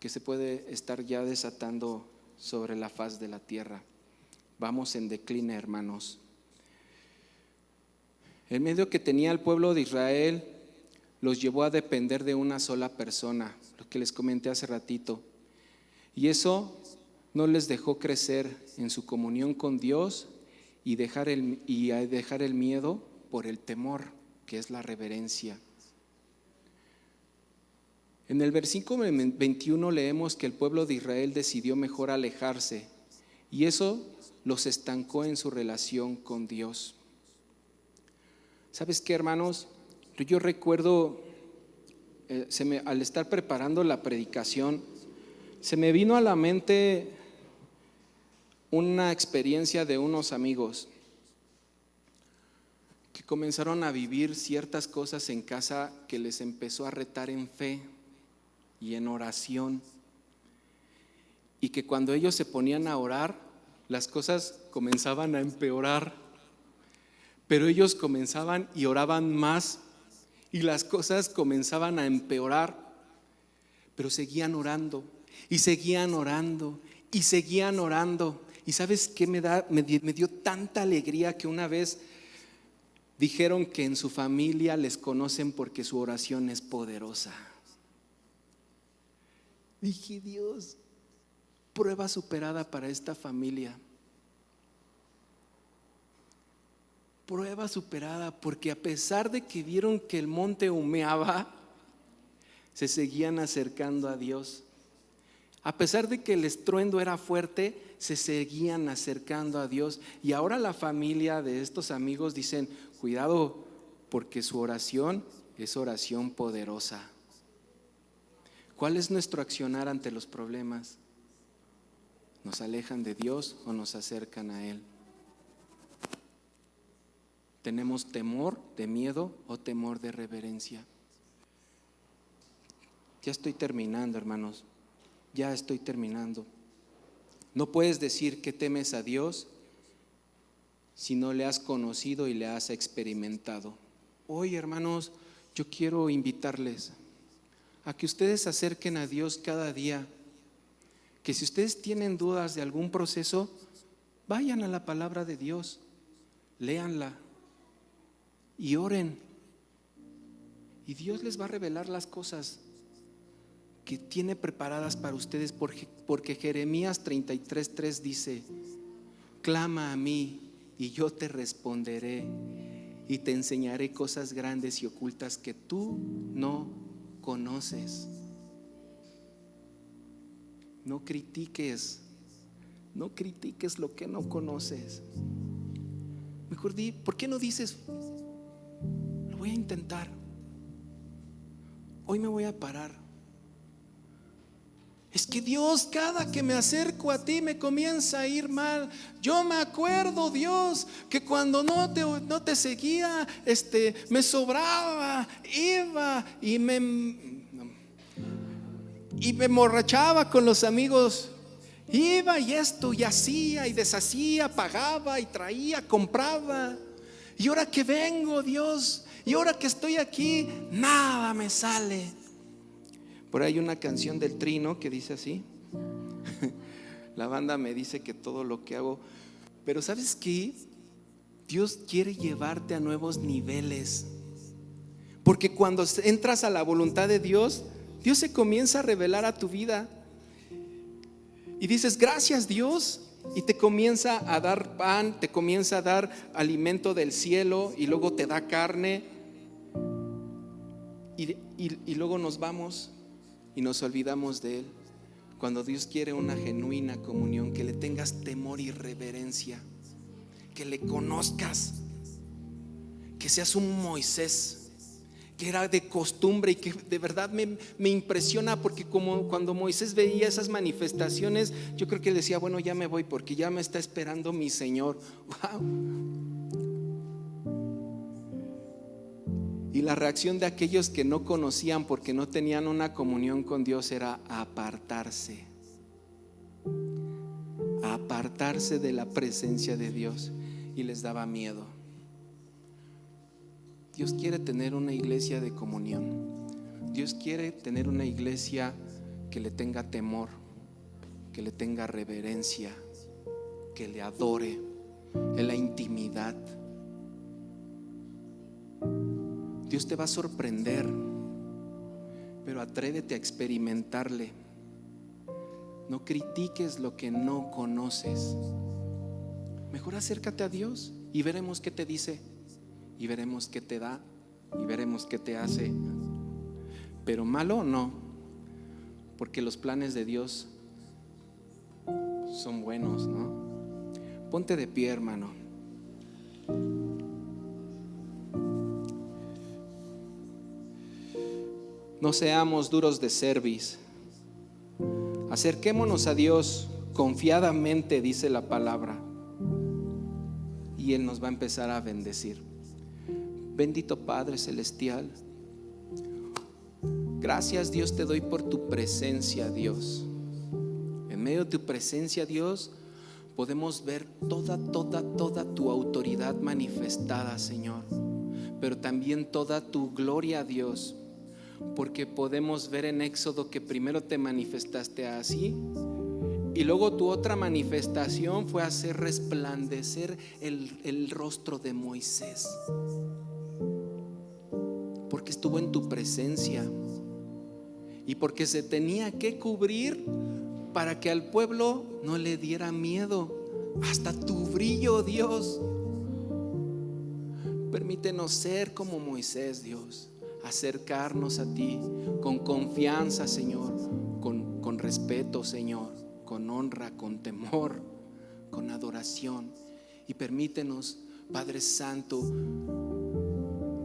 que se puede estar ya desatando sobre la faz de la tierra. Vamos en decline, hermanos. El medio que tenía el pueblo de Israel los llevó a depender de una sola persona, lo que les comenté hace ratito. Y eso no les dejó crecer en su comunión con Dios y dejar el miedo por el temor, que es la reverencia. En el versículo 21 leemos que el pueblo de Israel decidió mejor alejarse y eso los estancó en su relación con Dios. ¿Sabes qué, hermanos? Yo recuerdo, al estar preparando la predicación, se me vino a la mente una experiencia de unos amigos que comenzaron a vivir ciertas cosas en casa que les empezó a retar en fe y en oración, y que cuando ellos se ponían a orar, las cosas comenzaban a empeorar. Pero ellos comenzaban y oraban más y las cosas comenzaban a empeorar, pero seguían orando y seguían orando y seguían orando. ¿Y sabes qué me dio tanta alegría? Que una vez dijeron que en su familia les conocen porque su oración es poderosa. Dije, Dios, prueba superada para esta familia. Prueba superada, porque a pesar de que vieron que el monte humeaba, se seguían acercando a Dios. A pesar de que el estruendo era fuerte, se seguían acercando a Dios. Y ahora la familia de estos amigos dicen, cuidado, porque su oración es oración poderosa. ¿Cuál es nuestro accionar ante los problemas? ¿Nos alejan de Dios o nos acercan a Él? ¿Tenemos temor de miedo o temor de reverencia? Ya estoy terminando, hermanos. Ya estoy terminando. No puedes decir que temes a Dios si no le has conocido y le has experimentado. Hoy, hermanos, yo quiero invitarles a que ustedes se acerquen a Dios cada día. Que si ustedes tienen dudas de algún proceso, vayan a la palabra de Dios, léanla y oren, y Dios les va a revelar las cosas que tiene preparadas para ustedes, porque Jeremías 33:3 dice, clama a mí y yo te responderé y te enseñaré cosas grandes y ocultas que tú no conoces. No critiques lo que no conoces. Mejor di, ¿por qué no dices? Lo voy a intentar. Hoy me voy a parar. Es que Dios, cada que me acerco a ti me comienza a ir mal. Yo me acuerdo, Dios, que cuando no te seguía, me sobraba, iba y me emborrachaba con los amigos Iba y esto y hacía y deshacía, pagaba y traía, compraba. Y ahora que vengo, Dios, y ahora que estoy aquí, nada me sale. Por ahí hay una canción del Trino que dice así: la banda me dice que todo lo que hago. Pero ¿sabes qué? Dios quiere llevarte a nuevos niveles. Porque cuando entras a la voluntad de Dios, Dios se comienza a revelar a tu vida. Y dices, gracias Dios. Y te comienza a dar pan, te comienza a dar alimento del cielo, y luego te da carne. Y luego nos vamos y nos olvidamos de Él. Cuando Dios quiere una genuina comunión, que le tengas temor y reverencia, que le conozcas, que seas un Moisés, que era de costumbre, y que de verdad me impresiona, porque como cuando Moisés veía esas manifestaciones, yo creo que él decía, bueno, ya me voy porque ya me está esperando mi Señor. Wow. Y la reacción de aquellos que no conocían, porque no tenían una comunión con Dios, era apartarse de la presencia de Dios, y les daba miedo. Dios quiere tener una iglesia de comunión. Dios quiere tener una iglesia que le tenga temor, que le tenga reverencia, que le adore en la intimidad. Dios te va a sorprender, pero atrévete a experimentarle. No critiques lo que no conoces. Mejor acércate a Dios y veremos qué te dice, y veremos qué te da, y veremos qué te hace. Pero malo no, porque los planes de Dios son buenos, ¿no? Ponte de pie, hermano. No seamos duros de cerviz. Acerquémonos a Dios confiadamente, dice la palabra, y Él nos va a empezar a bendecir. Bendito Padre Celestial, gracias Dios te doy por tu presencia, Dios. En medio de tu presencia, Dios, podemos ver toda tu autoridad manifestada, Señor, pero también toda tu gloria, Dios. Porque podemos ver en Éxodo que primero te manifestaste así, y luego tu otra manifestación fue hacer resplandecer el rostro de Moisés, porque estuvo en tu presencia y porque se tenía que cubrir para que al pueblo no le diera miedo. Hasta tu brillo, Dios. Permítenos ser como Moisés, Dios. Acercarnos a ti con confianza, Señor, con respeto, Señor, con honra, con temor, con adoración. Y permítenos, Padre Santo,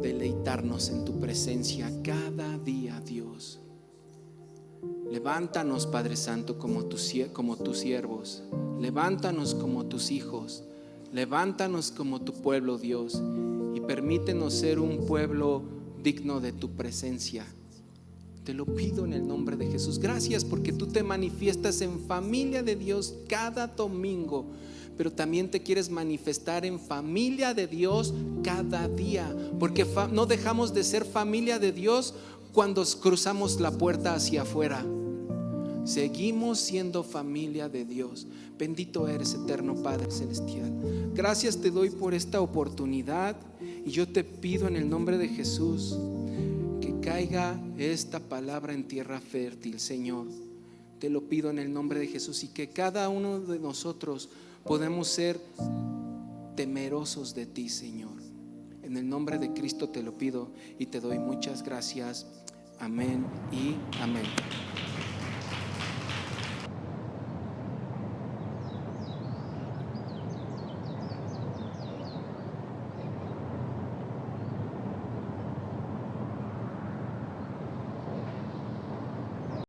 deleitarnos en tu presencia cada día, Dios. Levántanos, Padre Santo, como tus siervos. Levántanos como tus hijos. Levántanos como tu pueblo, Dios. Y permítenos ser un pueblo digno de tu presencia. Te lo pido en el nombre de Jesús. Gracias porque tú te manifiestas en familia de Dios cada domingo, pero también te quieres manifestar en familia de Dios cada día, porque no dejamos de ser familia de Dios cuando cruzamos la puerta hacia afuera. Seguimos siendo familia de Dios. Bendito eres, eterno Padre Celestial. Gracias te doy por esta oportunidad, y yo te pido en el nombre de Jesús que caiga esta palabra en tierra fértil, Señor. Te lo pido en el nombre de Jesús, y que cada uno de nosotros podamos ser temerosos de ti, Señor. En el nombre de Cristo te lo pido y te doy muchas gracias. Amén y amén.